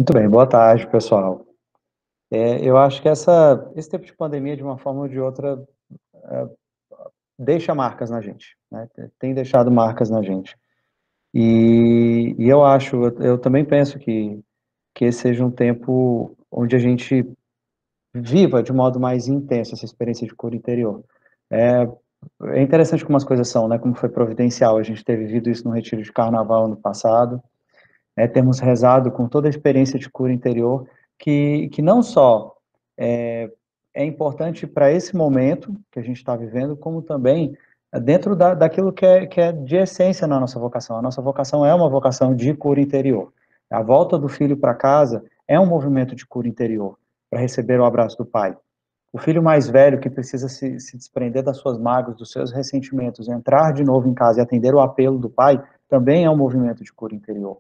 Muito bem, boa tarde, pessoal. Eu acho que esse tempo de pandemia, de uma forma ou de outra, deixa marcas na gente, né? Tem deixado marcas na gente. E eu também penso que esse seja um tempo onde a gente viva de modo mais intenso essa experiência de cura interior. É, é interessante como as coisas são, né? Como foi providencial a gente ter vivido isso no retiro de carnaval ano passado, termos rezado com toda a experiência de cura interior, que não só é importante para esse momento que a gente está vivendo, como também dentro daquilo que é de essência na nossa vocação. A nossa vocação é uma vocação de cura interior. A volta do filho para casa é um movimento de cura interior, para receber o abraço do pai. O filho mais velho que precisa se desprender das suas mágoas, dos seus ressentimentos, entrar de novo em casa e atender o apelo do pai, também é um movimento de cura interior.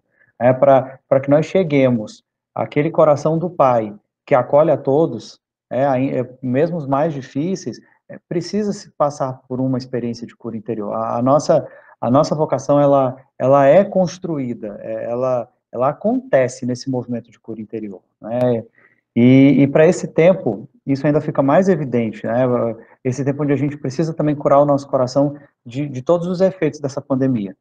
Para que nós cheguemos àquele coração do pai que acolhe a todos, mesmo os mais difíceis, precisa se passar por uma experiência de cura interior. A nossa vocação, ela é construída, ela acontece nesse movimento de cura interior, né? E para esse tempo, isso ainda fica mais evidente, né? Esse tempo onde a gente precisa também curar o nosso coração de todos os efeitos dessa pandemia,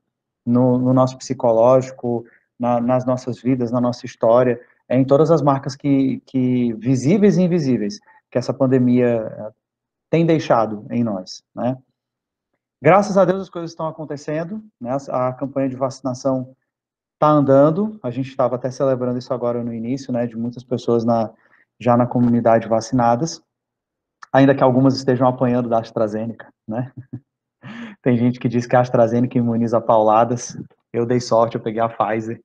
no nosso psicológico, nas nossas vidas, na nossa história, em todas as marcas que visíveis e invisíveis que essa pandemia tem deixado em nós, né? Graças a Deus as coisas estão acontecendo, né? A campanha de vacinação está andando, a gente estava até celebrando isso agora no início, né? De muitas pessoas já na comunidade vacinadas, ainda que algumas estejam apanhando da AstraZeneca, né? Tem gente que diz que a AstraZeneca imuniza pauladas. Eu dei sorte, eu peguei a Pfizer.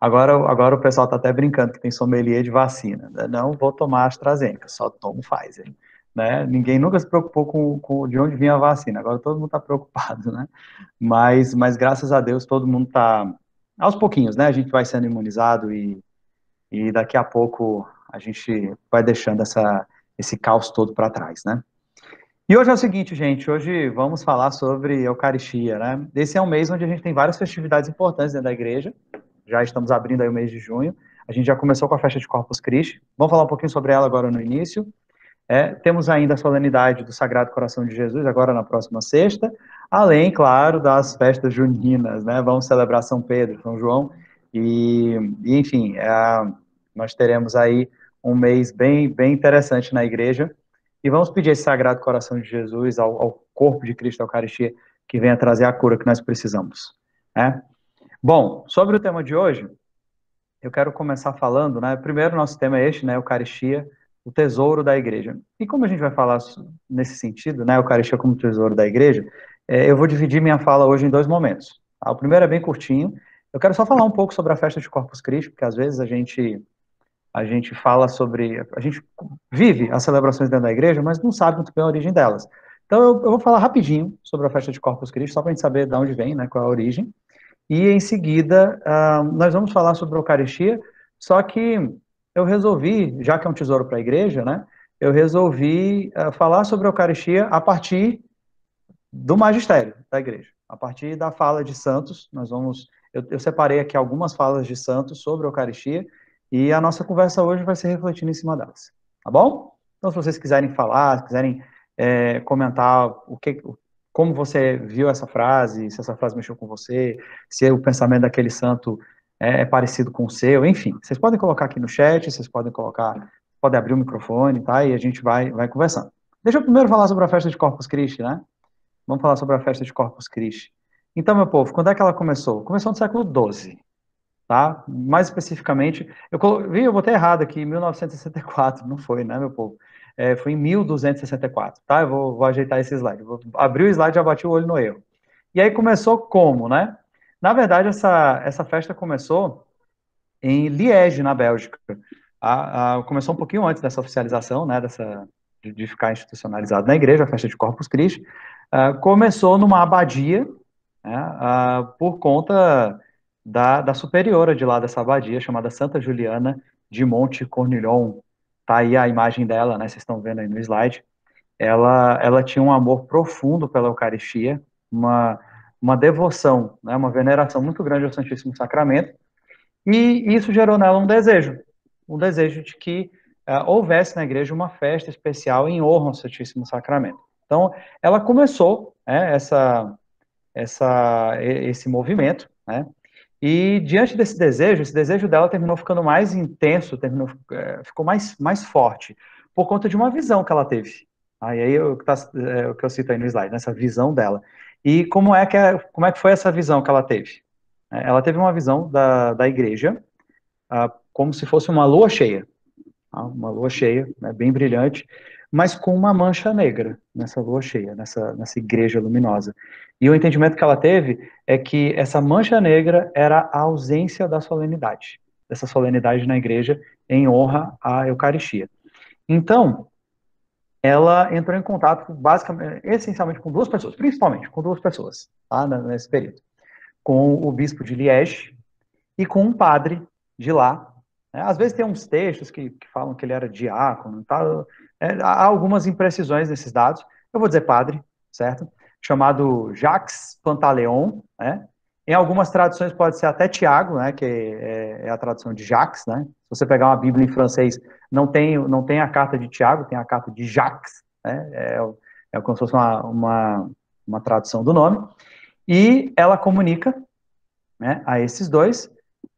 Agora o pessoal está até brincando que tem sommelier de vacina. Não vou tomar a AstraZeneca, só tomo Pfizer. Né? Ninguém nunca se preocupou com de onde vinha a vacina. Agora todo mundo está preocupado, né? Mas graças a Deus todo mundo está aos pouquinhos, né? A gente vai sendo imunizado e daqui a pouco a gente vai deixando esse caos todo para trás, né? E hoje é o seguinte, gente, hoje vamos falar sobre Eucaristia, né? Esse é um mês onde a gente tem várias festividades importantes dentro da igreja, já estamos abrindo aí o mês de junho, a gente já começou com a festa de Corpus Christi, vamos falar um pouquinho sobre ela agora no início. Temos ainda a solenidade do Sagrado Coração de Jesus, agora na próxima sexta, além, claro, das festas juninas, né? Vamos celebrar São Pedro, São João, enfim, nós teremos aí um mês bem, bem interessante na igreja, e vamos pedir esse Sagrado Coração de Jesus, ao corpo de Cristo, a Eucaristia, que venha trazer a cura que nós precisamos, né? Bom, sobre o tema de hoje, eu quero começar falando, né? Primeiro, nosso tema é este, né? Eucaristia, o tesouro da igreja. E como a gente vai falar nesse sentido, né? Eucaristia como tesouro da igreja, eu vou dividir minha fala hoje em dois momentos. Tá? O primeiro é bem curtinho. Eu quero só falar um pouco sobre a festa de Corpus Christi, porque às vezes a gente fala sobre, a gente vive as celebrações dentro da igreja, mas não sabe muito bem a origem delas. Então eu vou falar rapidinho sobre a festa de Corpus Christi, só para a gente saber de onde vem, né? Qual é a origem. E em seguida, nós vamos falar sobre a Eucaristia, só que eu resolvi, já que é um tesouro para a igreja, né? Eu resolvi falar sobre a Eucaristia a partir do magistério da igreja, a partir da fala de santos. Eu separei aqui algumas falas de santos sobre a Eucaristia e a nossa conversa hoje vai ser refletindo em cima delas, tá bom? Então, se vocês quiserem falar, se quiserem comentar como você viu essa frase, se essa frase mexeu com você, se o pensamento daquele santo é parecido com o seu, enfim, vocês podem colocar aqui no chat, vocês podem abrir o microfone, tá? E a gente vai conversando. Deixa eu primeiro falar sobre a festa de Corpus Christi, né? Vamos falar sobre a festa de Corpus Christi. Então, meu povo, quando é que ela começou? Começou no século XII, tá? Mais especificamente, eu botei errado aqui, 1964, não foi, né, meu povo? Foi em 1264, tá? Eu vou ajeitar esse slide. Vou abrir o slide e já bati o olho no erro. E aí começou como, né? Na verdade, essa festa começou em Liege, na Bélgica. Começou um pouquinho antes dessa oficialização, né, de ficar institucionalizado na igreja, a festa de Corpus Christi. Começou numa abadia, né, por conta da superiora de lá dessa abadia, chamada Santa Juliana de Monte Cornillon. Tá aí a imagem dela, né, vocês estão vendo aí no slide. Ela tinha um amor profundo pela Eucaristia, uma devoção, né, uma veneração muito grande ao Santíssimo Sacramento, E isso gerou nela um desejo de que houvesse na igreja uma festa especial em honra ao Santíssimo Sacramento. Então, ela começou esse movimento, né? E diante desse desejo, esse desejo dela terminou ficando mais intenso, ficou mais forte, por conta de uma visão que ela teve. Aí o que eu cito aí no slide, nessa visão dela. E como é que foi essa visão que ela teve? Ela teve uma visão da igreja, como se fosse uma lua cheia. Uma lua cheia, né, bem brilhante, mas com uma mancha negra nessa lua cheia, nessa igreja luminosa. E o entendimento que ela teve é que essa mancha negra era a ausência da solenidade, dessa solenidade na igreja em honra à Eucaristia. Então, ela entrou em contato, basicamente, essencialmente com duas pessoas, principalmente com duas pessoas, tá, nesse período. Com o bispo de Liege e com um padre de lá. Às vezes tem uns textos que falam que ele era diácono, tá? Há algumas imprecisões nesses dados. Eu vou dizer padre, certo? Chamado Jacques Pantaleon, né? Em algumas traduções pode ser até Tiago, né? Que é a tradução de Jacques, né? Se você pegar uma Bíblia em francês, não tem a carta de Tiago, tem a carta de Jacques, né? É como se fosse uma tradução do nome. E ela comunica, né, a esses dois,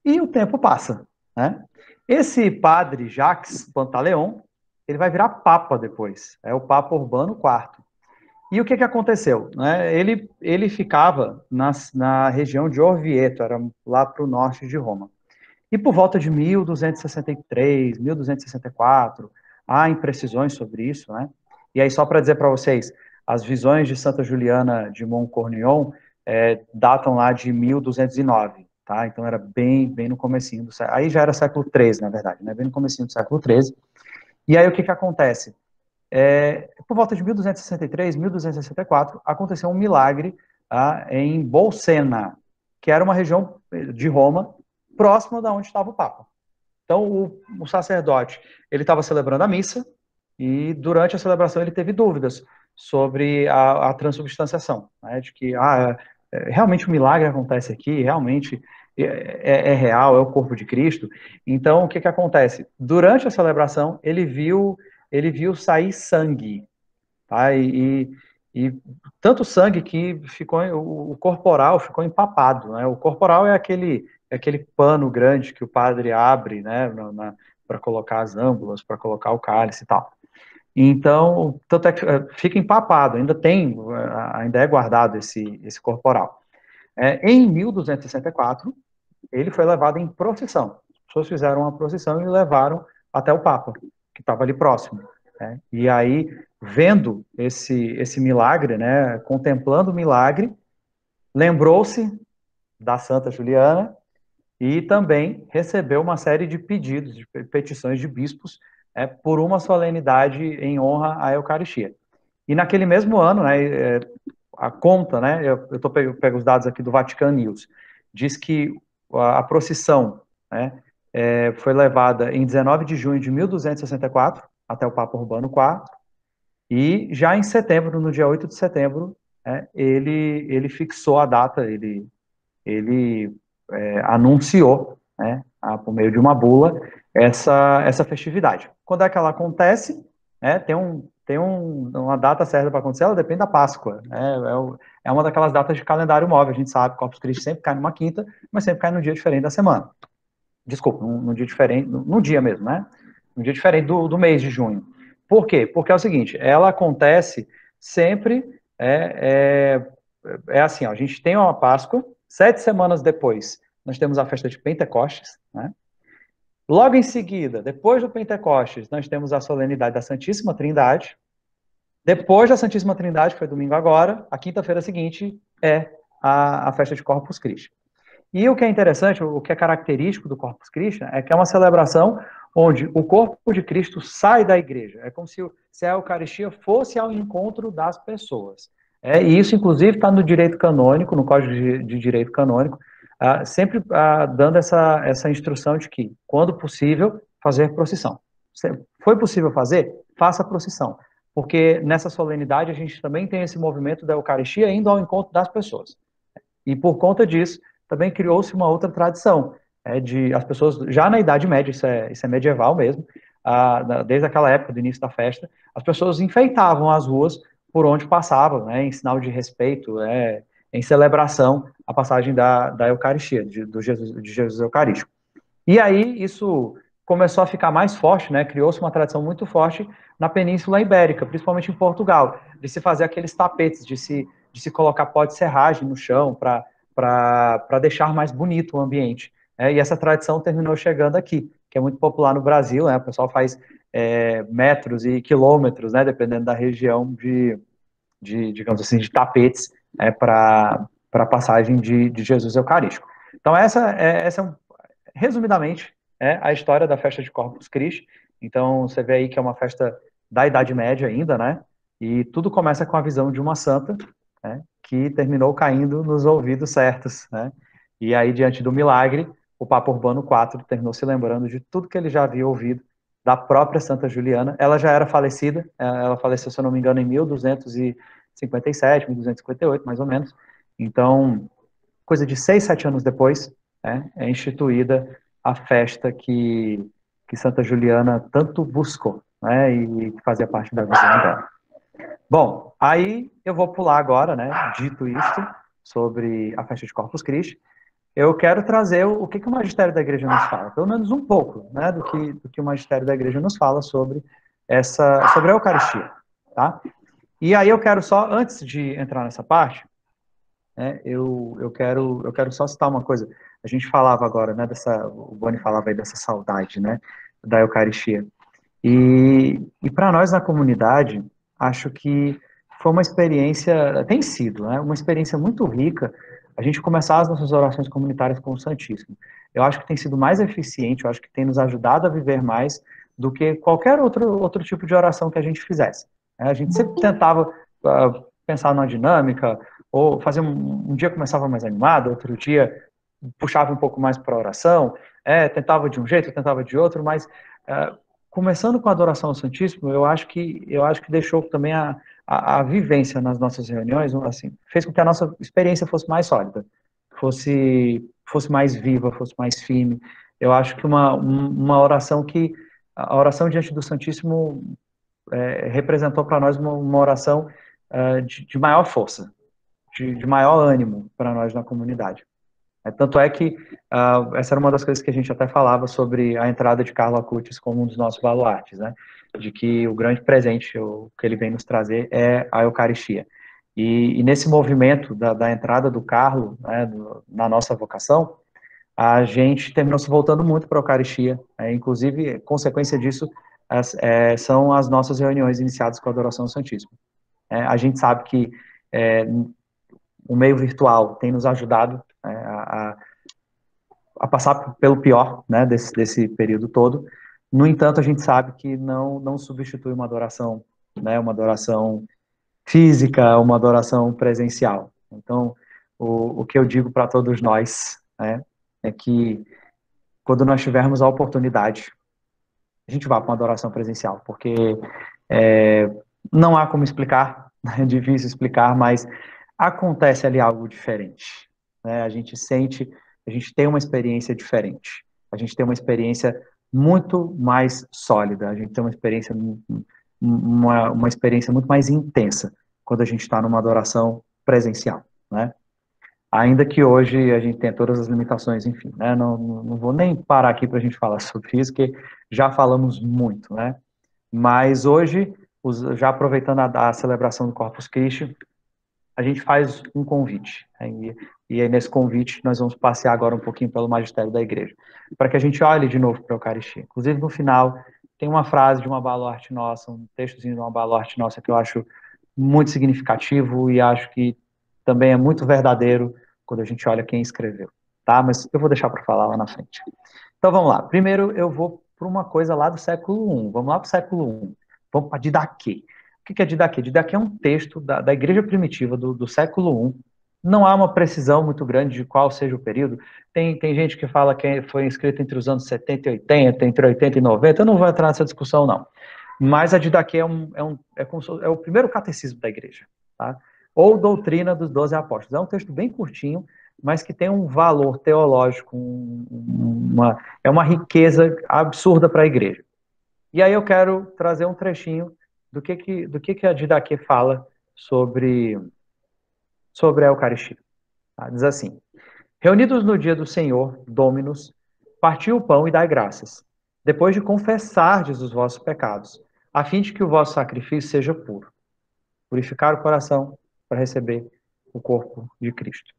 e o tempo passa, né? Esse padre Jacques Pantaleon, ele vai virar papa depois, é o Papa Urbano IV. E o que aconteceu? Né? Ele ficava na região de Orvieto, era lá para o norte de Roma. E por volta de 1263, 1264, há imprecisões sobre isso, né? E aí, só para dizer para vocês, as visões de Santa Juliana de Montcornillon datam lá de 1209, tá? Então era bem no comecinho do século. Aí já era século XIII, na verdade, né? Bem no comecinho do século XIII. E aí o que acontece? Por volta de 1263, 1264, aconteceu um milagre em Bolsena, que era uma região de Roma próxima da onde estava o Papa. Então, o sacerdote, ele estava celebrando a missa e durante a celebração ele teve dúvidas sobre a transubstanciação, né, de que realmente o milagre acontece aqui, realmente é real, é o corpo de Cristo. Então, o que acontece? Durante a celebração, ele viu sair sangue, tá? E tanto sangue que o corporal ficou empapado, né? O corporal é aquele pano grande que o padre abre, né, para colocar as âmbulas, para colocar o cálice e tal. Então, tanto é que fica empapado, ainda é guardado esse corporal. Em 1264, ele foi levado em procissão. As pessoas fizeram uma procissão e levaram até o Papa, que estava ali próximo. Né? E aí, vendo esse milagre, né, contemplando o milagre, lembrou-se da Santa Juliana e também recebeu uma série de pedidos, de petições de bispos, por uma solenidade em honra à Eucaristia. E naquele mesmo ano, né, a conta, né, eu pego os dados aqui do Vatican News, diz que a procissão, né, foi levada em 19 de junho de 1264 até o Papa Urbano IV, e já em setembro, no dia 8 de setembro, ele fixou a data, ele anunciou, né, por meio de uma bula, essa festividade. Quando é que ela acontece? Uma data certa para acontecer, ela depende da Páscoa. Né, é uma daquelas datas de calendário móvel, a gente sabe, Corpus Christi sempre cai numa quinta, mas sempre cai num dia diferente da semana. Desculpa, num dia diferente, num dia mesmo, né? Um dia diferente do mês de junho. Por quê? Porque é o seguinte, ela acontece sempre, assim, ó, a gente tem uma Páscoa, 7 semanas depois, nós temos a festa de Pentecostes, né? Logo em seguida, depois do Pentecostes, nós temos a solenidade da Santíssima Trindade. Depois da Santíssima Trindade, que foi domingo agora, a quinta-feira seguinte é a festa de Corpus Christi. E o que é interessante, o que é característico do Corpus Christi, é que é uma celebração onde o corpo de Cristo sai da igreja. É como se a Eucaristia fosse ao encontro das pessoas. E isso, inclusive, está no direito canônico, no Código de Direito Canônico, sempre dando essa instrução de que, quando possível, fazer procissão. Foi possível fazer? Faça a procissão. Porque nessa solenidade a gente também tem esse movimento da Eucaristia indo ao encontro das pessoas. E por conta disso, também criou-se uma outra tradição, as pessoas, já na Idade Média, isso é medieval mesmo, desde aquela época do início da festa, as pessoas enfeitavam as ruas por onde passavam, né, em sinal de respeito, em celebração à passagem da Eucaristia, de Jesus Eucarístico. E aí isso começou a ficar mais forte, né? Criou-se uma tradição muito forte na Península Ibérica, principalmente em Portugal, de se fazer aqueles tapetes, de se colocar pó de serragem no chão para deixar mais bonito o ambiente. E essa tradição terminou chegando aqui, que é muito popular no Brasil, né? O pessoal faz metros e quilômetros, né? Dependendo da região digamos assim, de tapetes para a passagem de Jesus Eucarístico. Então essa resumidamente, a história da festa de Corpus Christi. Então, você vê aí que é uma festa da Idade Média ainda, né? E tudo começa com a visão de uma santa, né? Que terminou caindo nos ouvidos certos, né? E aí, diante do milagre, o Papa Urbano IV terminou se lembrando de tudo que ele já havia ouvido da própria Santa Juliana. Ela já era falecida, ela faleceu, se eu não me engano, em 1257, 1258, mais ou menos. Então, coisa de 6, 7 anos depois, é instituída a festa que Santa Juliana tanto buscou, né, e que fazia parte da visão dela. Bom, aí eu vou pular agora, né, dito isto, sobre a festa de Corpus Christi, eu quero trazer o que o magistério da igreja nos fala, pelo menos um pouco, né, do que o magistério da igreja nos fala sobre a Eucaristia, tá? E aí eu quero só, antes de entrar nessa parte, eu quero só citar uma coisa. A gente falava agora, né, o Boni falava aí dessa saudade, né, da Eucaristia. E para nós na comunidade, acho que foi uma experiência, tem sido, né, uma experiência muito rica, a gente começar as nossas orações comunitárias com o Santíssimo. Eu acho que tem sido mais eficiente, eu acho que tem nos ajudado a viver mais do que qualquer outro tipo de oração que a gente fizesse. A gente sempre tentava pensar numa dinâmica, ou fazer um dia começava mais animado, outro dia puxava um pouco mais para a oração, tentava de um jeito, tentava de outro, mas começando com a adoração ao Santíssimo, eu acho que deixou também a vivência nas nossas reuniões, assim, fez com que a nossa experiência fosse mais sólida, fosse mais viva, fosse mais firme. Eu acho que uma oração a oração diante do Santíssimo representou para nós uma oração de maior força, de maior ânimo para nós na comunidade. Tanto é que essa era uma das coisas que a gente até falava sobre a entrada de Carlo Acutis como um dos nossos baluartes, né? De que o grande presente que ele vem nos trazer é a Eucaristia. E nesse movimento da entrada do Carlo, né, na nossa vocação, a gente terminou se voltando muito para a Eucaristia. Inclusive, consequência disso são as nossas reuniões iniciadas com a adoração ao Santíssimo. A gente sabe que o meio virtual tem nos ajudado a passar pelo pior, né, desse período todo. No entanto, a gente sabe que não substitui uma adoração, né, uma adoração física, uma adoração presencial. Então, o que eu digo para todos nós, né, é que quando nós tivermos a oportunidade, a gente vá para uma adoração presencial, porque não há como explicar, é difícil explicar, mas acontece ali algo diferente, né? A gente sente, a gente tem uma experiência diferente, a gente tem uma experiência muito mais sólida, a gente tem uma experiência muito mais intensa quando a gente está numa adoração presencial, né? Ainda que hoje a gente tenha todas as limitações, enfim, né? Não vou nem parar aqui para a gente falar sobre isso, porque já falamos muito, né? Mas hoje, já aproveitando a celebração do Corpus Christi, a gente faz um convite. E aí, nesse convite, nós vamos passear agora um pouquinho pelo magistério da igreja, para que a gente olhe de novo para a Eucaristia. Inclusive, no final, tem uma frase de uma baluarte nossa, um textozinho de uma baluarte nossa que eu acho muito significativo e acho que também é muito verdadeiro quando a gente olha quem escreveu, tá? Mas eu vou deixar para falar lá na frente. Então, vamos lá. Primeiro, eu vou para uma coisa lá do século I. Vamos lá para o século I. Vamos para Didaquê. O que é Didaquê? Didaquê é um texto da igreja primitiva do século I. Não há uma precisão muito grande de qual seja o período. Tem gente que fala que foi escrito entre os anos 70 e 80, entre 80 e 90. Eu não vou entrar nessa discussão, não. Mas a Didaquê é o primeiro catecismo da igreja. Tá? ou Doutrina dos Doze Apóstolos. É um texto bem curtinho, mas que tem um valor teológico, é uma riqueza absurda para a igreja. E aí eu quero trazer um trechinho do que a Didaquê fala sobre a Eucaristia. Tá? Diz assim: reunidos no dia do Senhor, Dominus, partiu o pão e dai graças, depois de confessardes os vossos pecados, a fim de que o vosso sacrifício seja puro. Purificar o coração para receber o corpo de Cristo.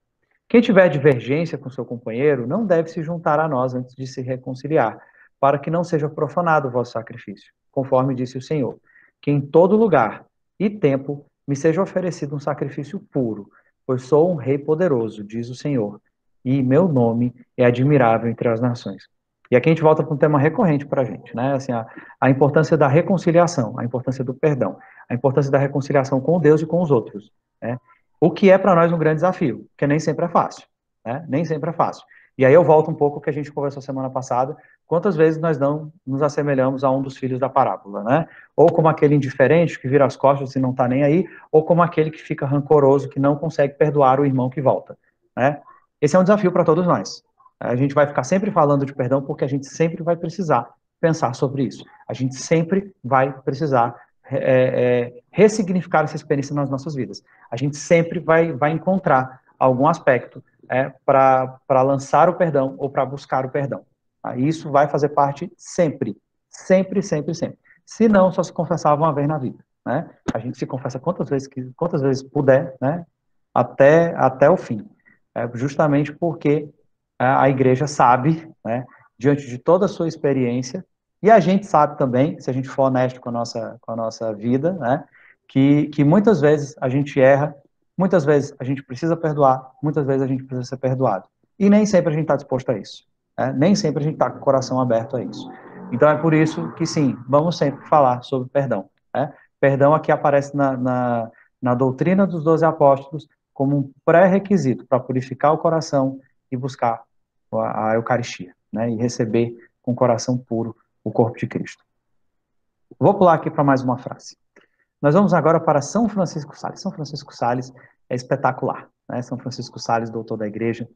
Quem tiver divergência com seu companheiro não deve se juntar a nós antes de se reconciliar, para que não seja profanado o vosso sacrifício, conforme disse o Senhor, que em todo lugar e tempo me seja oferecido um sacrifício puro, pois sou um rei poderoso, diz o Senhor, e meu nome é admirável entre as nações. E aqui a gente volta para um tema recorrente para a gente, né? Assim, a importância da reconciliação, a importância do perdão, a importância da reconciliação com Deus e com os outros, né? O que é para nós um grande desafio, porque nem sempre é fácil, né? Nem sempre é fácil. E aí eu volto um pouco ao que a gente conversou semana passada, quantas vezes nós não nos assemelhamos a um dos filhos da parábola, né? Ou como aquele indiferente que vira as costas e não está nem aí, ou como aquele que fica rancoroso, que não consegue perdoar o irmão que volta, né? Esse é um desafio para todos nós. A gente vai ficar sempre falando de perdão porque a gente sempre vai precisar pensar sobre isso. A gente sempre vai precisar ressignificar essa experiência nas nossas vidas. A gente sempre vai encontrar algum aspecto para lançar o perdão ou para buscar o perdão. Tá? Isso vai fazer parte sempre, sempre, sempre, sempre. Se não, só se confessava uma vez na vida. Né? A gente se confessa quantas vezes puder, né? até o fim. Justamente porque a igreja sabe, né, diante de toda a sua experiência, e a gente sabe também, se a gente for honesto com a nossa vida, né, que muitas vezes a gente erra, muitas vezes a gente precisa perdoar, muitas vezes a gente precisa ser perdoado. E nem sempre a gente está disposto a isso. Né? Nem sempre a gente está com o coração aberto a isso. Então é por isso que, sim, vamos sempre falar sobre perdão. Né? Perdão aqui aparece na doutrina dos 12 apóstolos como um pré-requisito para purificar o coração e buscar a Eucaristia, né? E receber com o coração puro o corpo de Cristo. Vou pular aqui para mais uma frase. Nós vamos agora para São Francisco Sales. São Francisco Sales é espetacular, né? São Francisco Sales, doutor da Igreja,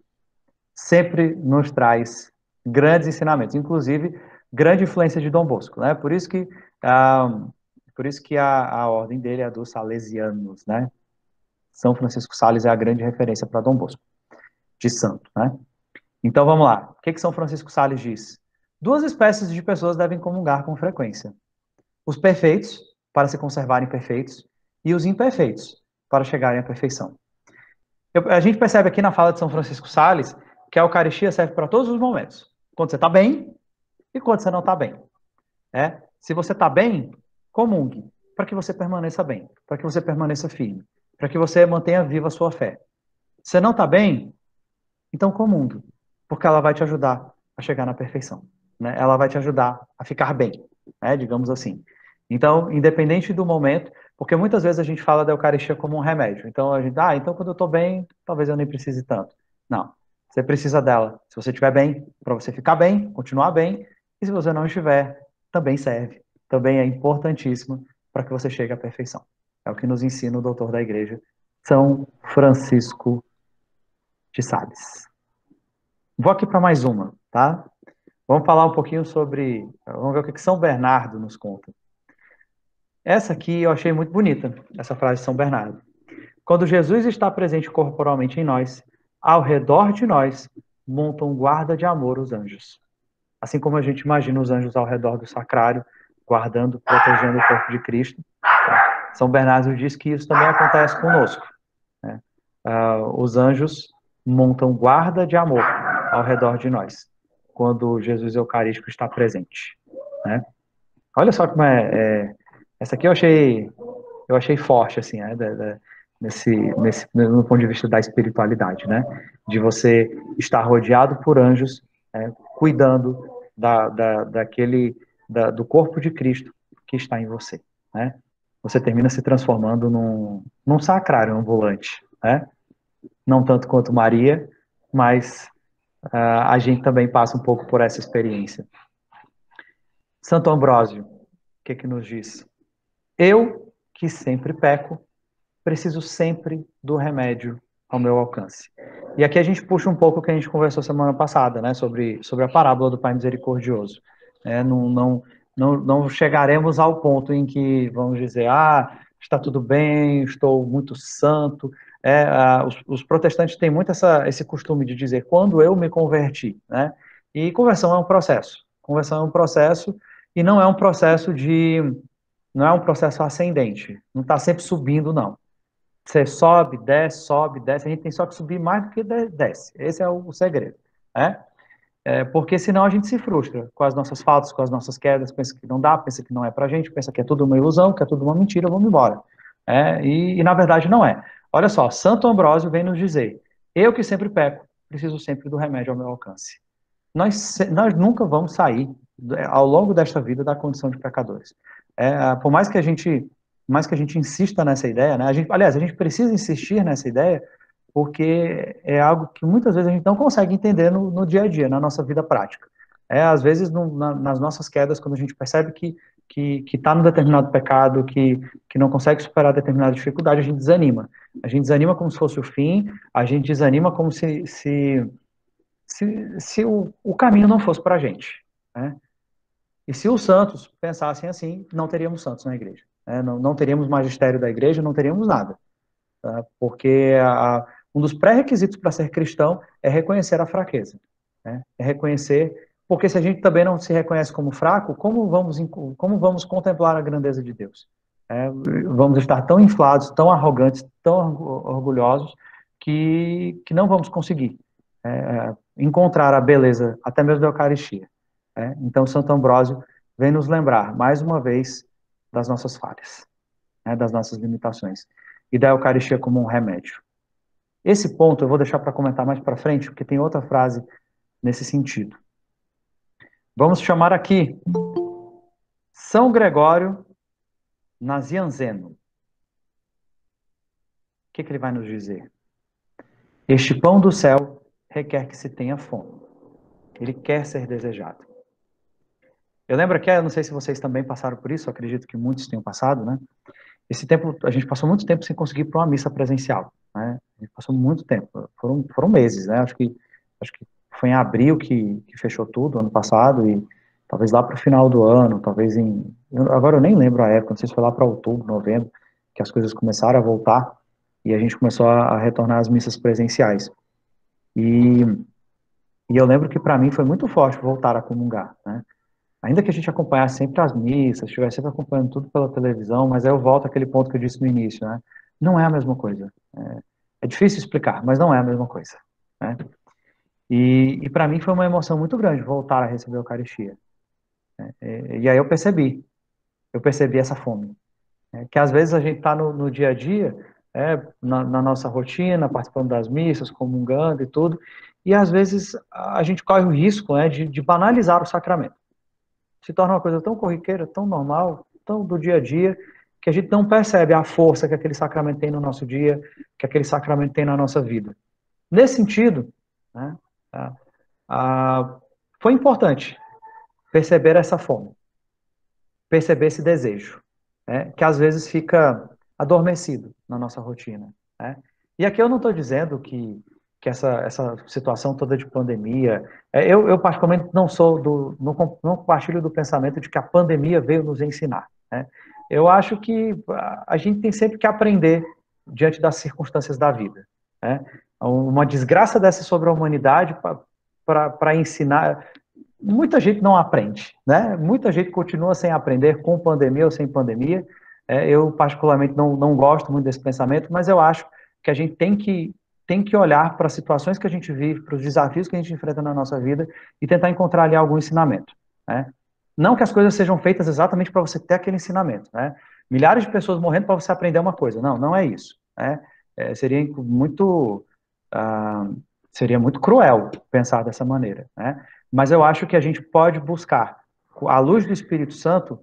sempre nos traz grandes ensinamentos, inclusive grande influência de Dom Bosco, né? Por isso que a ordem dele é a dos salesianos, né? São Francisco Sales é a grande referência para Dom Bosco, de santo, né? Então vamos lá. O que São Francisco Sales diz? Duas espécies de pessoas devem comungar com frequência: os perfeitos, para se conservarem perfeitos, e os imperfeitos, para chegarem à perfeição. A gente percebe aqui na fala de São Francisco Sales que a Eucaristia serve para todos os momentos. Quando você está bem e quando você não está bem. Se você está bem, comungue, para que você permaneça bem, para que você permaneça firme, para que você mantenha viva a sua fé. Se você não está bem, então comungue, porque ela vai te ajudar a chegar na perfeição. Né? Ela vai te ajudar a ficar bem, né? Digamos assim. Então, independente do momento, porque muitas vezes a gente fala da Eucaristia como um remédio. Então, a gente, então quando eu estou bem, talvez eu nem precise tanto. Não, você precisa dela. Se você estiver bem, para você ficar bem, continuar bem, e se você não estiver, também serve. Também é importantíssimo para que você chegue à perfeição. É o que nos ensina o doutor da Igreja, São Francisco de Sales. Vou aqui para mais uma, tá? Vamos falar um pouquinho sobre... Vamos ver o que São Bernardo nos conta. Essa aqui eu achei muito bonita, essa frase de São Bernardo. Quando Jesus está presente corporalmente em nós, ao redor de nós, montam guarda de amor os anjos. Assim como a gente imagina os anjos ao redor do sacrário, guardando, protegendo o corpo de Cristo. São Bernardo diz que isso também acontece conosco. Né? Os anjos montam guarda de amor ao redor de nós, quando Jesus Eucarístico está presente. Né? Olha só como essa aqui eu achei forte, assim, né? No ponto de vista da espiritualidade, né? De você estar rodeado por anjos, cuidando do corpo de Cristo que está em você, né? Você termina se transformando num sacrário ambulante, né? Não tanto quanto Maria, mas a gente também passa um pouco por essa experiência. Santo Ambrósio, o que nos diz? Eu, que sempre peco, preciso sempre do remédio ao meu alcance. E aqui a gente puxa um pouco o que a gente conversou semana passada, né, sobre a parábola do Pai Misericordioso. Não chegaremos ao ponto em que vamos dizer, está tudo bem, estou muito santo. Os protestantes têm muito esse costume de dizer, quando eu me converti, né? E conversão é um processo. Conversão é um processo e não é um processo não é um processo ascendente. Não está sempre subindo, não. Você sobe, desce. A gente tem só que subir mais do que desce. Esse é o segredo, né? Porque senão a gente se frustra com as nossas faltas, com as nossas quedas, pensa que não dá, pensa que não é pra gente, pensa que é tudo uma ilusão, que é tudo uma mentira, vamos embora. E na verdade não é. Olha só, Santo Ambrósio vem nos dizer, eu que sempre peco, preciso sempre do remédio ao meu alcance. Nós nunca vamos sair, ao longo desta vida, da condição de pecadores. Por mais que a gente insista nessa ideia, né? Aliás, a gente precisa insistir nessa ideia, porque é algo que muitas vezes a gente não consegue entender no dia a dia, na nossa vida prática. Às vezes, nas nossas quedas, quando a gente percebe que está num determinado pecado, que não consegue superar determinada dificuldade, a gente desanima. A gente desanima como se fosse o fim, a gente desanima como se o caminho não fosse para a gente. Né? E se os santos pensassem assim, não teríamos santos na igreja. Né? Não teríamos magistério da igreja, não teríamos nada. Tá? Porque um dos pré-requisitos para ser cristão é reconhecer a fraqueza. Né? É reconhecer, porque se a gente também não se reconhece como fraco, como vamos contemplar a grandeza de Deus? Vamos estar tão inflados, tão arrogantes, tão orgulhosos, que não vamos conseguir encontrar a beleza, até mesmo da Eucaristia. Então, Santo Ambrósio vem nos lembrar, mais uma vez, das nossas falhas, das nossas limitações, e da Eucaristia como um remédio. Esse ponto eu vou deixar para comentar mais para frente, porque tem outra frase nesse sentido. Vamos chamar aqui São Gregório Nazianzeno. O que ele vai nos dizer? Este pão do céu requer que se tenha fome. Ele quer ser desejado. Eu lembro que, eu não sei se vocês também passaram por isso, eu acredito que muitos tenham passado, né? Esse tempo, a gente passou muito tempo sem conseguir ir para uma missa presencial, né? A gente passou muito tempo, foram meses, né? Acho que foi em abril que fechou tudo, ano passado, e talvez lá para o final do ano, talvez agora eu nem lembro a época, não sei se foi lá para outubro, novembro, que as coisas começaram a voltar, e a gente começou a retornar às missas presenciais. E eu lembro que para mim foi muito forte voltar a comungar, né? Ainda que a gente acompanhasse sempre as missas, estivesse sempre acompanhando tudo pela televisão, mas aí eu volto àquele ponto que eu disse no início, né? Não é a mesma coisa. É difícil explicar, mas não é a mesma coisa. Né? E para mim foi uma emoção muito grande voltar a receber a Eucaristia. Né? E aí eu percebi essa fome. Que às vezes a gente está no dia a dia, na nossa rotina, participando das missas, comungando e tudo, e às vezes a gente corre o risco de banalizar o sacramento. Se torna uma coisa tão corriqueira, tão normal, tão do dia a dia, que a gente não percebe a força que aquele sacramento tem no nosso dia, que aquele sacramento tem na nossa vida. Nesse sentido, né, foi importante perceber essa fome, perceber esse desejo, que às vezes fica adormecido na nossa rotina. Né? E aqui eu não estou dizendo que essa situação toda de pandemia, eu particularmente não compartilho do pensamento de que a pandemia veio nos ensinar. Né? Eu acho que a gente tem sempre que aprender diante das circunstâncias da vida. Né? Uma desgraça dessa sobre a humanidade para ensinar. Muita gente não aprende, né? Muita gente continua sem aprender, com pandemia ou sem pandemia. Eu, particularmente, não gosto muito desse pensamento, mas eu acho que a gente tem que olhar para as situações que a gente vive, para os desafios que a gente enfrenta na nossa vida e tentar encontrar ali algum ensinamento. Né? Não que as coisas sejam feitas exatamente para você ter aquele ensinamento. Né? Milhares de pessoas morrendo para você aprender uma coisa. Não é isso. Né? Seria muito cruel pensar dessa maneira. Né? Mas eu acho que a gente pode buscar, à luz do Espírito Santo,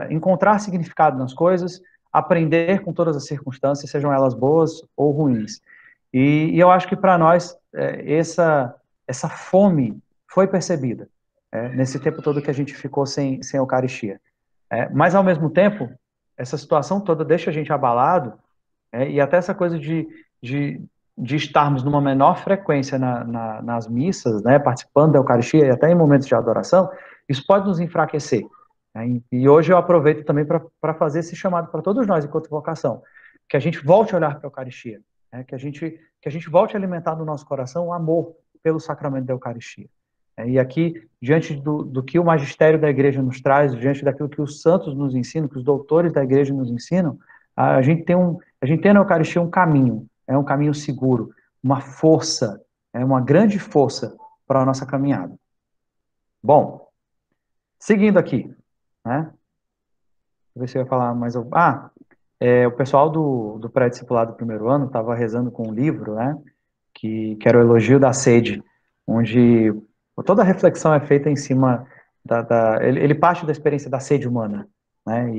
encontrar significado nas coisas, aprender com todas as circunstâncias, sejam elas boas ou ruins. E eu acho que para nós essa fome foi percebida nesse tempo todo que a gente ficou sem Eucaristia. Mas, ao mesmo tempo, essa situação toda deixa a gente abalado E até essa coisa de, de estarmos numa menor frequência nas missas, né, participando da Eucaristia e até em momentos de adoração, isso pode nos enfraquecer. Né? E hoje eu aproveito também para fazer esse chamado para todos nós, enquanto vocação, que a gente volte a olhar para a Eucaristia, né, que a gente volte a alimentar no nosso coração o amor pelo sacramento da Eucaristia. E aqui, diante do que o magistério da igreja nos traz, diante daquilo que os santos nos ensinam, que os doutores da igreja nos ensinam, a gente tem na Eucaristia um caminho, é um caminho seguro, uma força, é uma grande força para a nossa caminhada. Bom, seguindo aqui, né? Deixa eu ver se eu ia falar mais. O pessoal do pré-discipulado do primeiro ano estava rezando com um livro, né? Que era o Elogio da Sede, onde toda a reflexão é feita em cima ele parte da experiência da sede humana, né?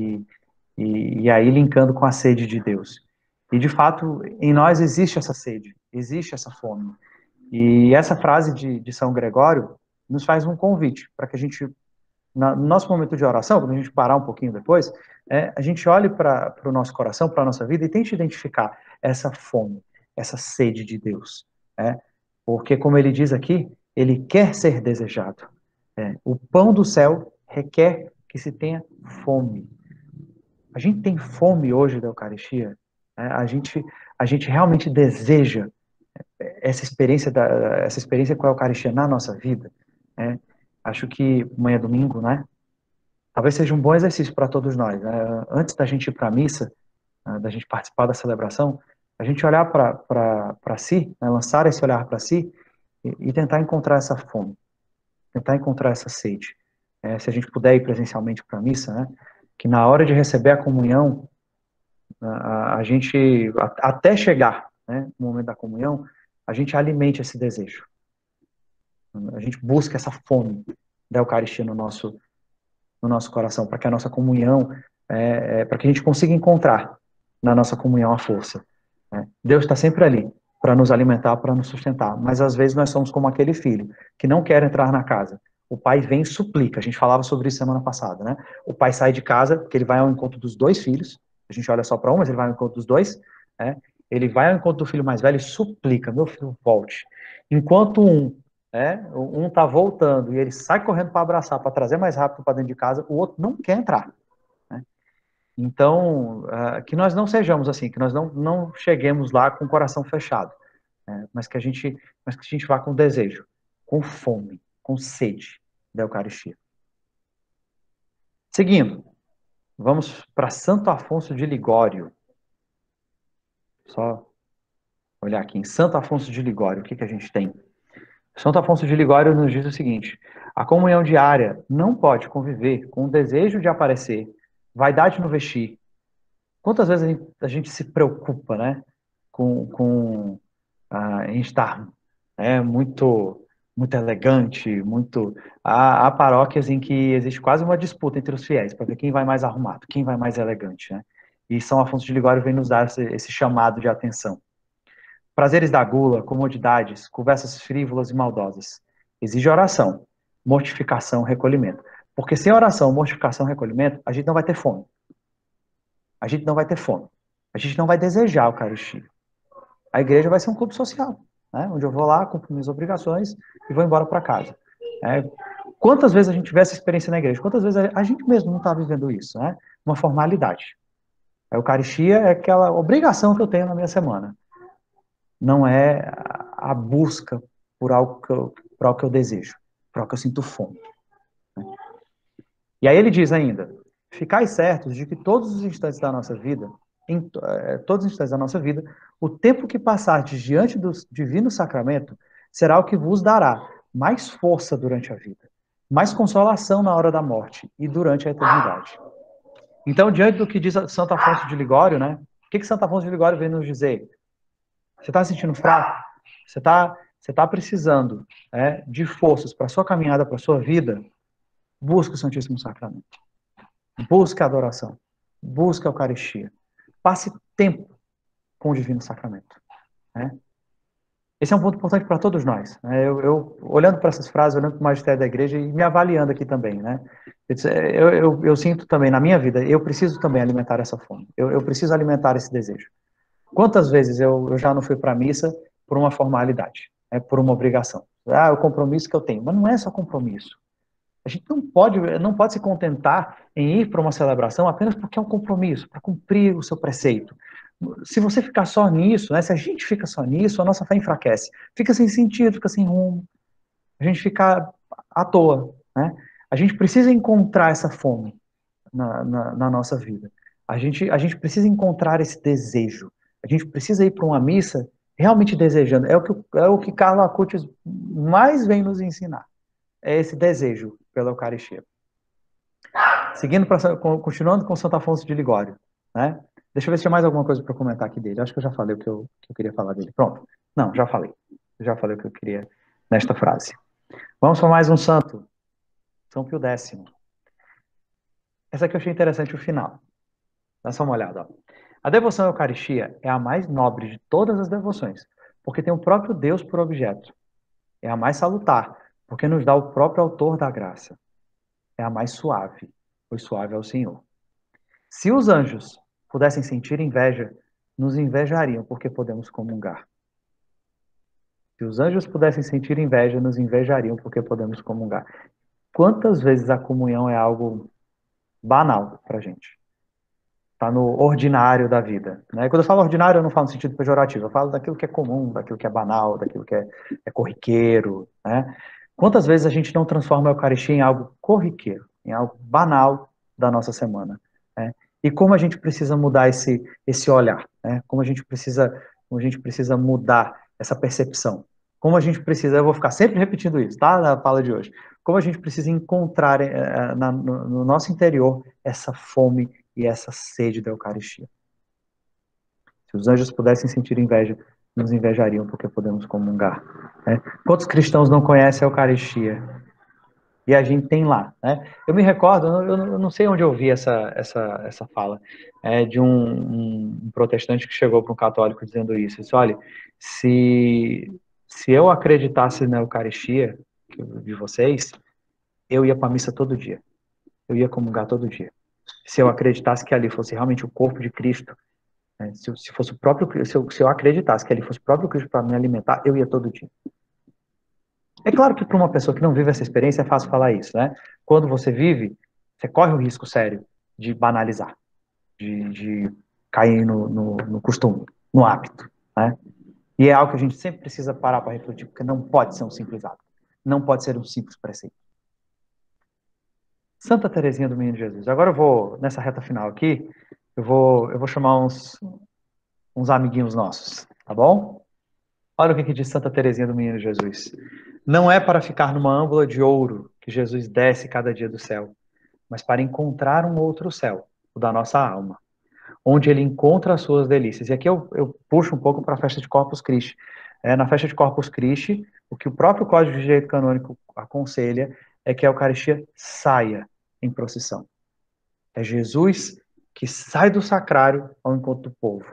E aí linkando com a sede de Deus. E de fato, em nós existe essa sede, existe essa fome. E essa frase de São Gregório nos faz um convite para que a gente, no nosso momento de oração, quando a gente parar um pouquinho depois, a gente olhe para o nosso coração, para a nossa vida e tente identificar essa fome, essa sede de Deus. Né? Porque, como ele diz aqui, ele quer ser desejado. O pão do céu requer que se tenha fome. A gente tem fome hoje da Eucaristia? Né? A gente realmente deseja essa experiência com a Eucaristia na nossa vida? Né? Acho que amanhã é domingo, né? Talvez seja um bom exercício para todos nós. Né? Antes da gente ir para a missa, da gente participar da celebração, a gente olhar para si, né? Lançar esse olhar para si e tentar encontrar essa fome, tentar encontrar essa sede. Se a gente puder ir presencialmente para a missa, né? Que na hora de receber a comunhão, a gente, até chegar, né, no momento da comunhão, a gente alimente esse desejo. A gente busca essa fome da Eucaristia no nosso coração, para que a nossa comunhão, para que a gente consiga encontrar na nossa comunhão a força. Né? Deus está sempre ali para nos alimentar, para nos sustentar, mas às vezes nós somos como aquele filho que não quer entrar na casa. O pai vem e suplica. A gente falava sobre isso semana passada, né? O pai sai de casa, porque ele vai ao encontro dos dois filhos. A gente olha só para um, mas ele vai ao encontro dos dois. Né? Ele vai ao encontro do filho mais velho e suplica: meu filho, volte. Enquanto um está voltando e ele sai correndo para abraçar, para trazer mais rápido para dentro de casa, o outro não quer entrar. Né? Então, que nós não sejamos assim, que nós não cheguemos lá com o coração fechado, né? Mas que a gente vá com desejo, com fome, com sede da Eucaristia. Seguindo, vamos para Santo Afonso de Ligório. Só olhar aqui em Santo Afonso de Ligório, o que a gente tem? Santo Afonso de Ligório nos diz o seguinte: a comunhão diária não pode conviver com o desejo de aparecer, vaidade no vestir. Quantas vezes a gente se preocupa, né, em estar, muito elegante, muito. Há paróquias em que existe quase uma disputa entre os fiéis para ver quem vai mais arrumado, quem vai mais elegante, né? E São Afonso de Ligório vem nos dar esse chamado de atenção. Prazeres da gula, comodidades, conversas frívolas e maldosas. Exige oração, mortificação, recolhimento. Porque sem oração, mortificação, recolhimento, a gente não vai ter fome. A gente não vai ter fome. A gente não vai desejar a Eucaristia. A igreja vai ser um clube social, né? Onde eu vou lá, cumpro minhas obrigações e vou embora para casa. Quantas vezes a gente vê essa experiência na igreja? Quantas vezes a gente mesmo não está vivendo isso? Né? Uma formalidade. A Eucaristia é aquela obrigação que eu tenho na minha semana. Não é a busca por algo que eu desejo, por algo que eu sinto fome. E aí ele diz ainda: ficai certos de que todos os instantes da nossa vida, todos os instantes da nossa vida, o tempo que passardes diante do divino sacramento será o que vos dará mais força durante a vida, mais consolação na hora da morte e durante a eternidade. Então, diante do que diz Santo Afonso de Ligório, né? O que Santo Afonso de Ligório vem nos dizer? Você está se sentindo fraco? Você tá precisando, de forças para a sua caminhada, para a sua vida? Busque o Santíssimo Sacramento. Busque a adoração. Busque a Eucaristia. Passe tempo com o Divino Sacramento. Né? Esse é um ponto importante para todos nós. Né? Eu olhando para essas frases, olhando para o magistério da igreja e me avaliando aqui também. Né? Eu sinto também na minha vida, eu preciso também alimentar essa fome. Eu preciso alimentar esse desejo. Quantas vezes eu já não fui para a missa por uma formalidade, por uma obrigação? Ah, é o compromisso que eu tenho. Mas não é só compromisso. A gente não pode se contentar em ir para uma celebração apenas porque é um compromisso, para cumprir o seu preceito. Se você ficar só nisso, né, se a gente fica só nisso, a nossa fé enfraquece. Fica sem sentido, fica sem rumo. A gente fica à toa. Né? A gente precisa encontrar essa fome na nossa vida. A gente precisa encontrar esse desejo. A gente precisa ir para uma missa realmente desejando. É o que Carlo Acutis mais vem nos ensinar. É esse desejo pela Eucaristia. Continuando com Santo Afonso de Ligório. Né? Deixa eu ver se tinha mais alguma coisa para comentar aqui dele. Acho que eu já falei o que eu queria falar dele. Pronto. Não, já falei. Já falei o que eu queria nesta frase. Vamos para mais um santo. São Pio X. Essa aqui eu achei interessante o final. Dá só uma olhada. Ó. A devoção à Eucaristia é a mais nobre de todas as devoções, porque tem o próprio Deus por objeto. É a mais salutar, porque nos dá o próprio autor da graça. É a mais suave, pois suave é o Senhor. Se os anjos pudessem sentir inveja, nos invejariam, porque podemos comungar. Se os anjos pudessem sentir inveja, nos invejariam, porque podemos comungar. Quantas vezes a comunhão é algo banal para a gente? Está no ordinário da vida. Né? Quando eu falo ordinário, eu não falo no sentido pejorativo, eu falo daquilo que é comum, daquilo que é banal, daquilo que é corriqueiro. Né? Quantas vezes a gente não transforma a Eucaristia em algo corriqueiro, em algo banal da nossa semana? Né? E como a gente precisa mudar esse olhar? Né? Como a gente precisa mudar essa percepção? Como a gente precisa, eu vou ficar sempre repetindo isso, tá? Na fala de hoje. Como a gente precisa encontrar no nosso interior essa fome e essa sede da Eucaristia. Se os anjos pudessem sentir inveja, nos invejariam porque podemos comungar. Né? Quantos cristãos não conhecem a Eucaristia? E a gente tem lá. Né? Eu me recordo, eu não sei onde eu vi essa fala, de um protestante que chegou para um católico dizendo isso. Disse, olha, se eu acreditasse na Eucaristia de vocês, eu ia para a missa todo dia. Eu ia comungar todo dia. Se eu acreditasse que ali fosse realmente o corpo de Cristo, né, se fosse o próprio, se eu acreditasse que ali fosse o próprio Cristo para me alimentar, eu ia todo dia. É claro que para uma pessoa que não vive essa experiência é fácil falar isso, né? Quando você vive, você corre o risco sério de banalizar, de cair no costume, no hábito, né? E é algo que a gente sempre precisa parar para refletir, porque não pode ser um simples hábito, não pode ser um simples preceito. Santa Teresinha do Menino Jesus. Agora eu vou, nessa reta final aqui, eu vou chamar uns amiguinhos nossos, tá bom? Olha o que diz Santa Teresinha do Menino Jesus. Não é para ficar numa âmbula de ouro que Jesus desce cada dia do céu, mas para encontrar um outro céu, o da nossa alma, onde ele encontra as suas delícias. E aqui eu puxo um pouco para a festa de Corpus Christi. Na festa de Corpus Christi, o que o próprio Código de Direito Canônico aconselha é que a Eucaristia saia em procissão. É Jesus que sai do sacrário ao encontro do povo.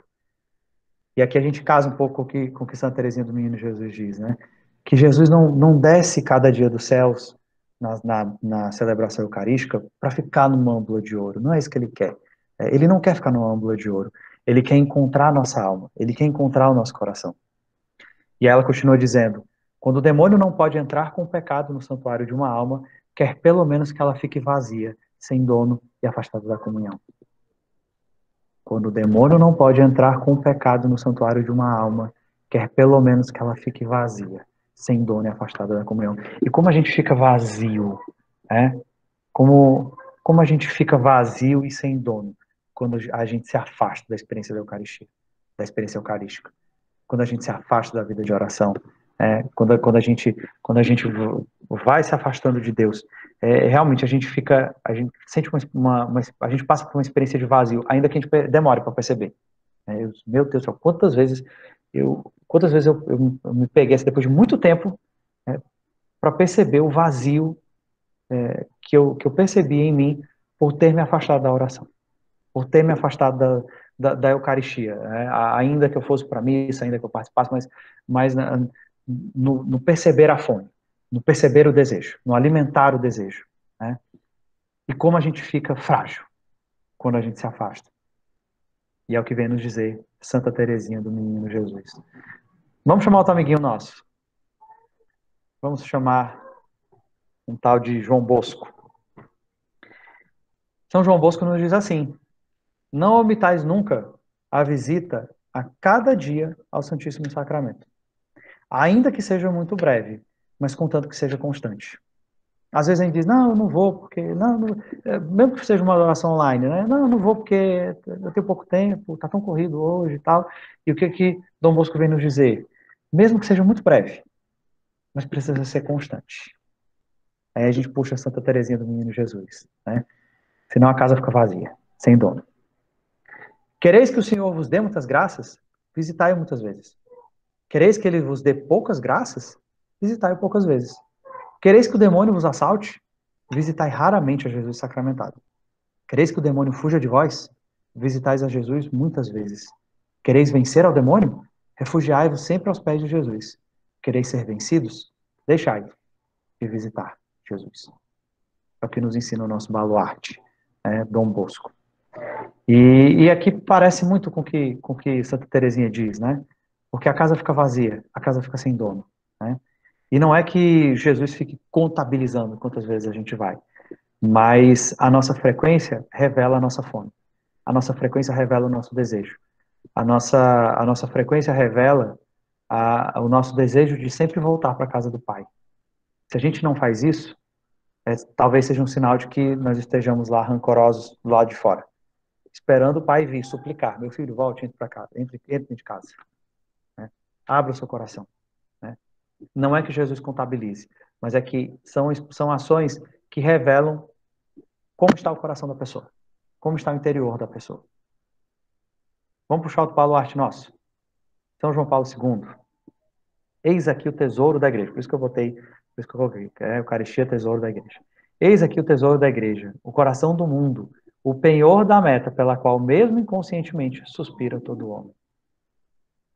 E aqui a gente casa um pouco com o que Santa Teresinha do Menino Jesus diz, né? Que Jesus não desce cada dia dos céus na celebração eucarística para ficar numa âmbula de ouro. Não é isso que ele quer. Ele não quer ficar numa âmbula de ouro. Ele quer encontrar a nossa alma. Ele quer encontrar o nosso coração. E ela continua dizendo, quando o demônio não pode entrar com o pecado no santuário de uma alma, quer pelo menos que ela fique vazia, sem dono e afastada da comunhão. Quando o demônio não pode entrar com o pecado no santuário de uma alma, quer pelo menos que ela fique vazia, sem dono e afastada da comunhão. E como a gente fica vazio, né? Como a gente fica vazio e sem dono quando a gente se afasta da experiência da Eucaristia, da experiência eucarística. Quando a gente se afasta da vida de oração, quando a gente vai se afastando de Deus, realmente a gente sente a gente passa por uma experiência de vazio, ainda que a gente demore para perceber. Meu Deus, quantas vezes eu me peguei assim, depois de muito tempo para perceber o vazio que eu percebi em mim por ter me afastado da oração, por ter me afastado da Eucaristia, né? Ainda que eu fosse para a missa, ainda que eu participasse, mas no perceber a fome, no perceber o desejo, no alimentar o desejo. Né? E como a gente fica frágil quando a gente se afasta. E é o que vem nos dizer Santa Teresinha do Menino Jesus. Vamos chamar outro amiguinho nosso. Vamos chamar um tal de João Bosco. São João Bosco nos diz assim: não omitais nunca a visita a cada dia ao Santíssimo Sacramento, ainda que seja muito breve, mas contanto que seja constante. Às vezes a gente diz, não, eu não vou, porque, mesmo que seja uma oração online, né? Não, eu não vou porque eu tenho pouco tempo, está tão corrido hoje e tal. E o que Dom Bosco vem nos dizer? Mesmo que seja muito breve, mas precisa ser constante. Aí a gente puxa Santa Teresinha do Menino Jesus, né? Senão a casa fica vazia, sem dono. Quereis que o Senhor vos dê muitas graças? Visitai-o muitas vezes. Quereis que ele vos dê poucas graças? Visitai-o poucas vezes. Quereis que o demônio vos assalte? Visitai raramente a Jesus sacramentado. Quereis que o demônio fuja de vós? Visitais a Jesus muitas vezes. Quereis vencer ao demônio? Refugiai-vos sempre aos pés de Jesus. Quereis ser vencidos? Deixai de visitar Jesus. É o que nos ensina o nosso baluarte, Dom Bosco. E aqui parece muito com o que Santa Teresinha diz, né? Porque a casa fica vazia, a casa fica sem dono, né? E não é que Jesus fique contabilizando quantas vezes a gente vai, mas a nossa frequência revela a nossa fome. A nossa frequência revela o nosso desejo. A nossa frequência revela o nosso desejo de sempre voltar para a casa do Pai. Se a gente não faz isso, talvez seja um sinal de que nós estejamos lá rancorosos do lado de fora, esperando o Pai vir suplicar: meu filho, volte, entre para casa, entre de casa. Né? Abra o seu coração. Né? Não é que Jesus contabilize, mas é que são ações que revelam como está o coração da pessoa, como está o interior da pessoa. Vamos puxar o baluarte nosso. São João Paulo II. Eis aqui o tesouro da igreja. Por isso que eu botei, por isso que eu coloquei, Eucaristia, tesouro da igreja. Eis aqui o tesouro da igreja, o coração do mundo, o penhor da meta pela qual, mesmo inconscientemente, suspira todo homem.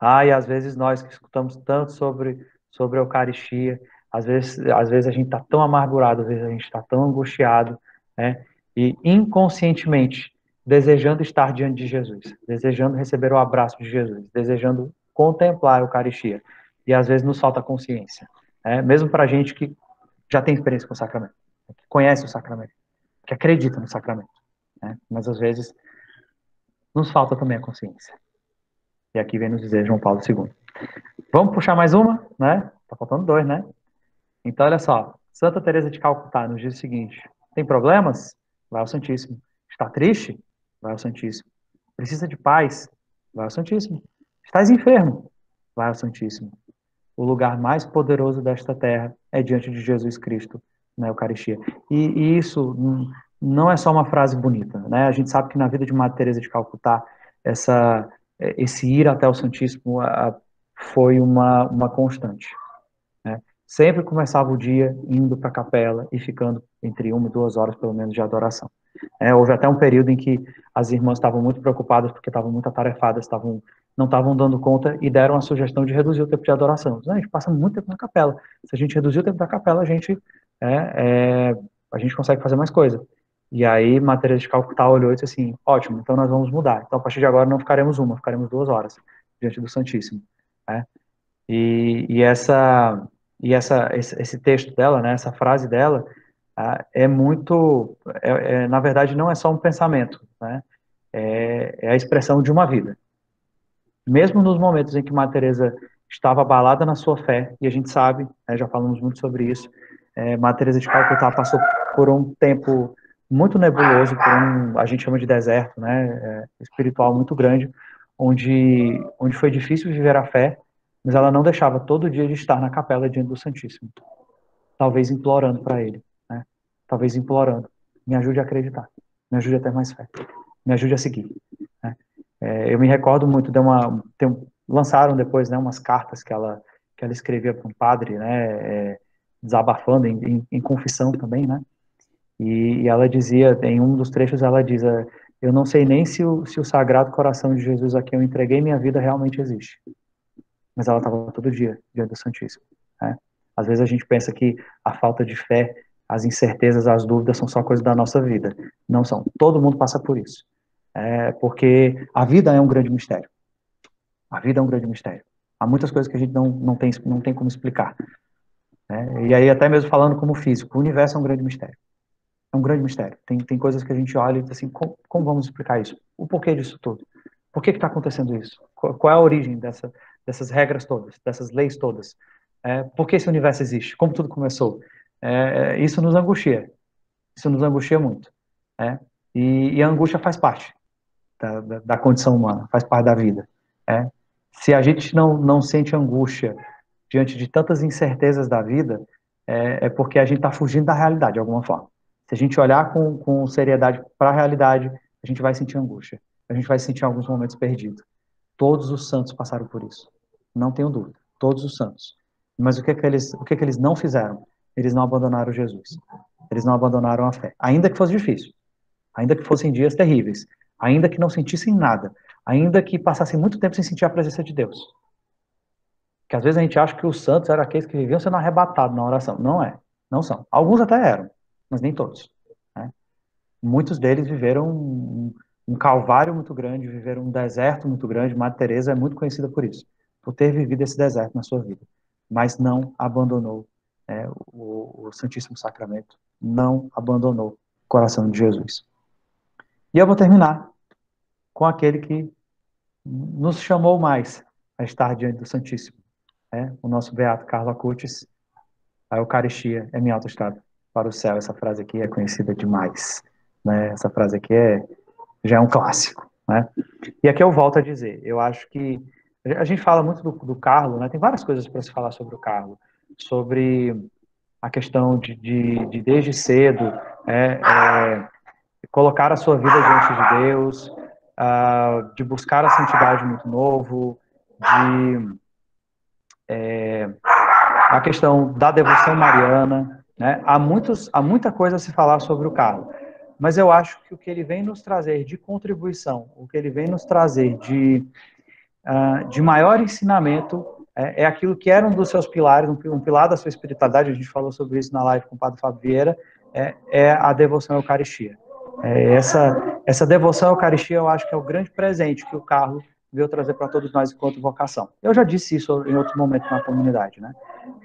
E às vezes nós que escutamos tanto sobre a Eucaristia, às vezes a gente está tão amargurado, às vezes a gente está tão angustiado, né? E inconscientemente desejando estar diante de Jesus, desejando receber o abraço de Jesus, desejando contemplar a Eucaristia. E às vezes nos falta consciência, né? Mesmo para a gente que já tem experiência com o sacramento, que conhece o sacramento, que acredita no sacramento, né? Mas às vezes nos falta também a consciência. E aqui vem nos dizer João Paulo II. Vamos puxar mais uma, né? Tá faltando dois, né? Então, olha só. Santa Teresa de Calcutá nos diz o seguinte: tem problemas? Vai ao Santíssimo. Está triste? Vai ao Santíssimo. Precisa de paz? Vai ao Santíssimo. Estás enfermo? Vai ao Santíssimo. O lugar mais poderoso desta terra é diante de Jesus Cristo na Eucaristia. E isso não é só uma frase bonita, né? A gente sabe que na vida de Madre Teresa de Calcutá, esse ir até o Santíssimo foi uma constante. Né? Sempre começava o dia indo para a capela e ficando entre 1 e 2 horas, pelo menos, de adoração. Houve até um período em que as irmãs estavam muito preocupadas porque estavam muito atarefadas, não estavam dando conta e deram a sugestão de reduzir o tempo de adoração. A gente passa muito tempo na capela. Se a gente reduzir o tempo da capela, a gente consegue fazer mais coisa. E aí, Maria Teresa de Calcutá olhou e disse assim: ótimo, então nós vamos mudar. Então, a partir de agora, não ficaremos ficaremos 2 horas diante do Santíssimo. Né? E esse texto dela, né, essa frase dela, é muito, na verdade, não é só um pensamento, né? É a expressão de uma vida. Mesmo nos momentos em que Maria Teresa estava abalada na sua fé, e a gente sabe, né, já falamos muito sobre isso, Maria Teresa de Calcutá passou por um tempo muito nebuloso, a gente chama de deserto, né, espiritual muito grande, onde foi difícil viver a fé, mas ela não deixava todo dia de estar na capela diante do Santíssimo, talvez implorando para ele, né? Talvez implorando: me ajude a acreditar, me ajude a ter mais fé, me ajude a seguir. Né? Eu me recordo muito lançaram depois, né, umas cartas que ela escrevia para um padre, né, desabafando em confissão também, né? E ela dizia, em um dos trechos ela diz: eu não sei nem se o Sagrado Coração de Jesus a quem eu entreguei minha vida realmente existe. Mas ela estava todo dia diante do Santíssimo. Né? Às vezes a gente pensa que a falta de fé, as incertezas, as dúvidas são só coisa da nossa vida. Não são. Todo mundo passa por isso. porque a vida é um grande mistério. A vida é um grande mistério. Há muitas coisas que a gente não tem como explicar. Né? E aí, até mesmo falando como físico, o universo é um grande mistério. É um grande mistério. Tem coisas que a gente olha e diz assim, como vamos explicar isso? O porquê disso tudo? Por que está acontecendo isso? Qual é a origem dessas regras todas, dessas leis todas? Por que esse universo existe? Como tudo começou? Isso nos angustia. Isso nos angustia muito. Né? E a angústia faz parte da condição humana, faz parte da vida. Né? Se a gente não sente angústia diante de tantas incertezas da vida, porque a gente está fugindo da realidade, de alguma forma. Se a gente olhar com seriedade para a realidade, a gente vai sentir angústia. A gente vai sentir alguns momentos perdidos. Todos os santos passaram por isso. Não tenho dúvida. Todos os santos. Mas o que eles não fizeram? Eles não abandonaram Jesus. Eles não abandonaram a fé. Ainda que fosse difícil. Ainda que fossem dias terríveis. Ainda que não sentissem nada. Ainda que passassem muito tempo sem sentir a presença de Deus. Que às vezes a gente acha que os santos eram aqueles que viviam sendo arrebatados na oração. Não é. Não são. Alguns até eram, mas nem todos. Né? Muitos deles viveram um calvário muito grande, viveram um deserto muito grande. Madre Teresa é muito conhecida por isso, por ter vivido esse deserto na sua vida. Mas não abandonou o Santíssimo Sacramento, não abandonou o coração de Jesus. E eu vou terminar com aquele que nos chamou mais a estar diante do Santíssimo. O nosso beato Carlo Acutis, a Eucaristia é minha autoestrada para o céu. Essa frase aqui é conhecida demais. Né? Essa frase aqui já é um clássico. Né? E aqui eu volto a dizer, eu acho que a gente fala muito do Carlo, né? Tem várias coisas para se falar sobre o Carlo, sobre a questão de desde cedo colocar a sua vida diante de Deus, de buscar a santidade muito novo, a questão da devoção mariana, né? Há muita coisa a se falar sobre o Carlo, mas eu acho que o que ele vem nos trazer de contribuição, o que ele vem nos trazer de maior ensinamento é aquilo que era um dos seus pilares, um pilar da sua espiritualidade. A gente falou sobre isso na live com o Padre Fábio Vieira, é a devoção à Eucaristia. Essa devoção à Eucaristia eu acho que é o grande presente que o Carlo veio trazer para todos nós enquanto vocação. Eu já disse isso em outro momento na comunidade, né?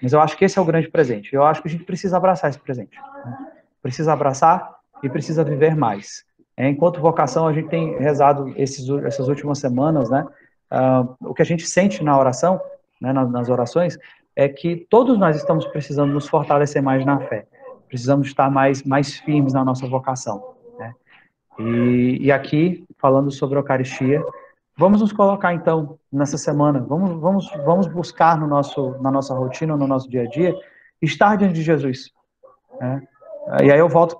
Mas eu acho que esse é o grande presente. Eu acho que a gente precisa abraçar esse presente. Né? Precisa abraçar e precisa viver mais. Enquanto vocação, a gente tem rezado essas últimas semanas, né? O que a gente sente na oração, né, nas orações, é que todos nós estamos precisando nos fortalecer mais na fé. Precisamos estar mais firmes na nossa vocação. Né? E aqui, falando sobre a Eucaristia, vamos nos colocar, então, nessa semana, vamos buscar na nossa rotina, no nosso dia a dia, estar diante de Jesus. Né? E aí eu volto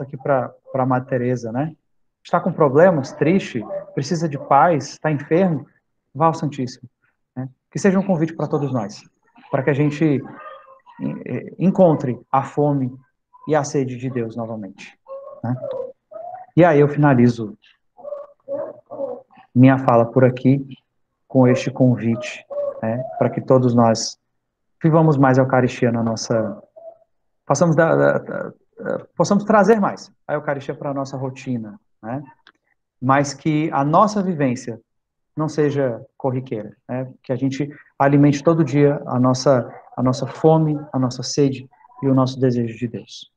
aqui para a Madre Teresa, né? Está com problemas, triste, precisa de paz, está enfermo, vá ao Santíssimo. Né? Que seja um convite para todos nós, para que a gente encontre a fome e a sede de Deus novamente. Né? E aí eu finalizo minha fala por aqui com este convite, né, para que todos nós vivamos mais a Eucaristia na nossa... Possamos trazer mais a Eucaristia para a nossa rotina, né? Mas que a nossa vivência não seja corriqueira, né? Que a gente alimente todo dia a nossa fome, a nossa sede e o nosso desejo de Deus.